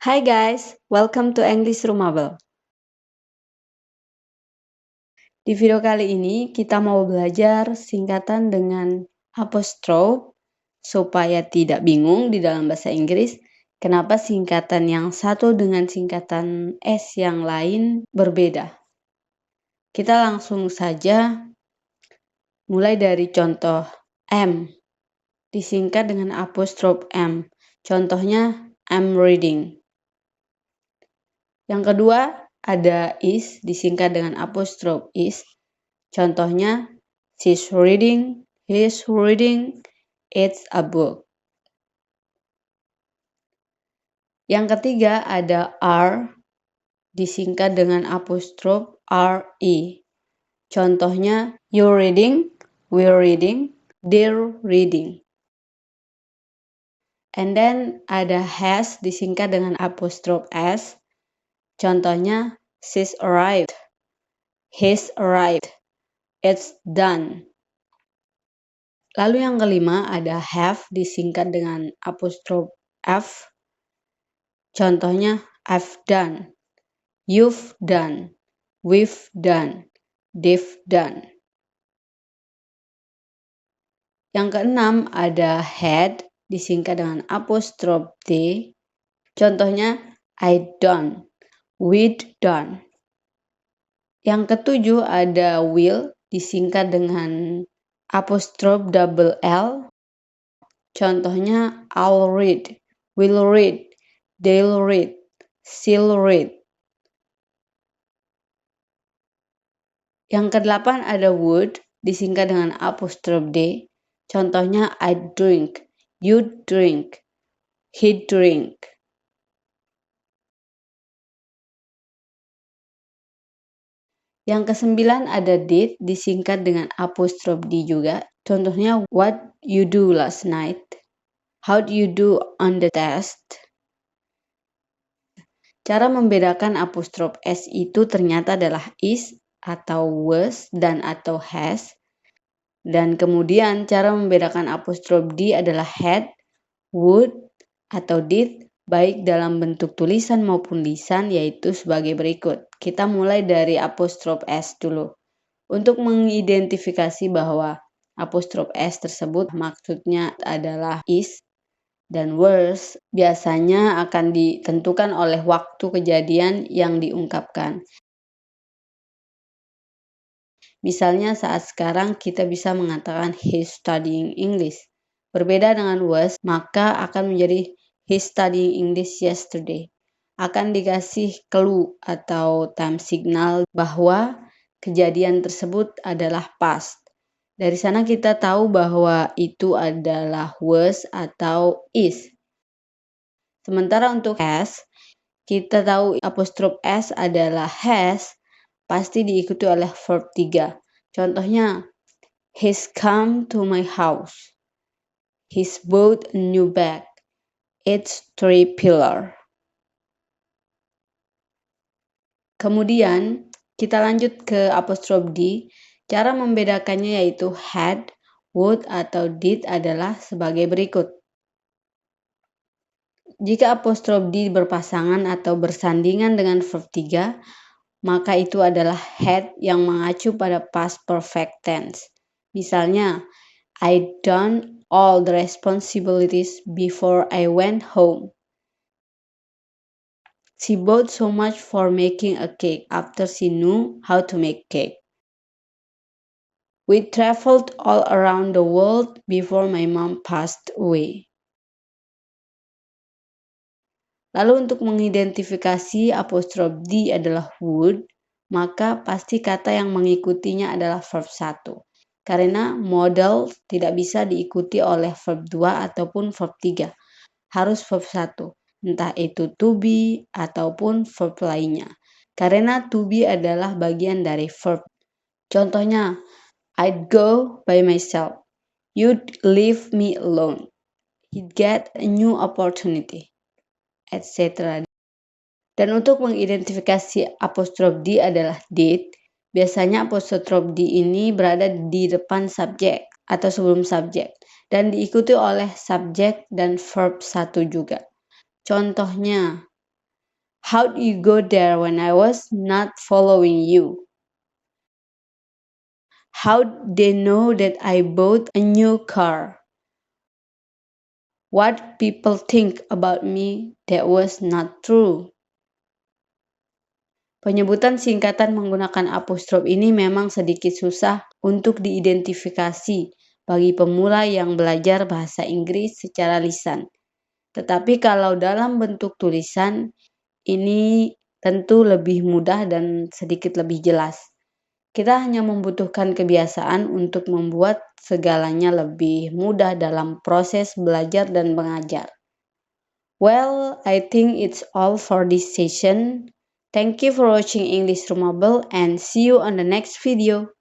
Hi guys, welcome to English Roomable. Di video kali ini kita mau belajar singkatan dengan apostrophe supaya tidak bingung di dalam bahasa Inggris kenapa singkatan yang satu dengan singkatan S yang lain berbeda. Kita langsung saja mulai dari contoh M disingkat dengan apostrophe M. Contohnya I'm reading. Yang kedua ada is disingkat dengan apostrophe is. Contohnya she's reading, he's reading, it's a book. Yang ketiga ada are disingkat dengan apostrophe re. Contohnya you're reading, we're reading, they're reading. And then ada has disingkat dengan apostrophe s. Contohnya she's arrived, he's arrived, it's done. Lalu yang kelima ada have disingkat dengan apostrophe f. Contohnya I've done, you've done, we've done, they've done. Yang keenam ada had disingkat dengan apostrophe d. Contohnya I done, we'd done. Yang ketujuh ada will disingkat dengan apostrophe double L. Contohnya I'll read, we'll read, they'll read, she'll read. Yang kedelapan ada would disingkat dengan apostrophe d. Contohnya I'd drink, you'd drink, he'd drink. Yang kesembilan ada did disingkat dengan apostrophe d juga. Contohnya what you do last night, how do you do on the test. Cara membedakan apostrophe s itu ternyata adalah is atau was dan atau has. Dan kemudian cara membedakan apostrophe d adalah had, would, atau did, baik dalam bentuk tulisan maupun lisan, yaitu sebagai berikut. Kita mulai dari apostrophe s dulu. Untuk mengidentifikasi bahwa apostrophe s tersebut maksudnya adalah is dan was, biasanya akan ditentukan oleh waktu kejadian yang diungkapkan. Misalnya saat sekarang kita bisa mengatakan he's studying English. Berbeda dengan was, maka akan menjadi he's studying English yesterday. Akan dikasih clue atau time signal bahwa kejadian tersebut adalah past. Dari sana kita tahu bahwa itu adalah was atau is. Sementara untuk has, kita tahu apostrophe s adalah has, pasti diikuti oleh verb 3. Contohnya, he's come to my house. He's bought a new bag. It's 3 pillar. Kemudian, kita lanjut ke apostrophe d. Cara membedakannya yaitu had, would, atau did adalah sebagai berikut. Jika apostrophe d berpasangan atau bersandingan dengan verb 3, maka itu adalah had yang mengacu pada past perfect tense. Misalnya, I done all the responsibilities before I went home. She bought so much for making a cake after she knew how to make cake. We traveled all around the world before my mom passed away. Lalu untuk mengidentifikasi apostrophe d adalah would, maka pasti kata yang mengikutinya adalah verb 1. Karena modal tidak bisa diikuti oleh verb 2 ataupun verb 3. Harus verb 1, entah itu to be ataupun verb lainnya. Karena to be adalah bagian dari verb. Contohnya, I'd go by myself. You'd leave me alone. He'd get a new opportunity, etc. Dan untuk mengidentifikasi apostrophe d adalah did, biasanya apostrophe d ini berada di depan subjek atau sebelum subjek dan diikuti oleh subjek dan verb 1 juga. Contohnya, How'd you go there when I was not following you? How'd they know that I bought a new car? What people think about me that was not true. Penyebutan singkatan menggunakan apostrof ini memang sedikit susah untuk diidentifikasi bagi pemula yang belajar bahasa Inggris secara lisan. Tetapi kalau dalam bentuk tulisan, ini tentu lebih mudah dan sedikit lebih jelas. Kita hanya membutuhkan kebiasaan untuk membuat segalanya lebih mudah dalam proses belajar dan mengajar. Well, I think it's all for this session. Thank you for watching English Rumable and see you on the next video.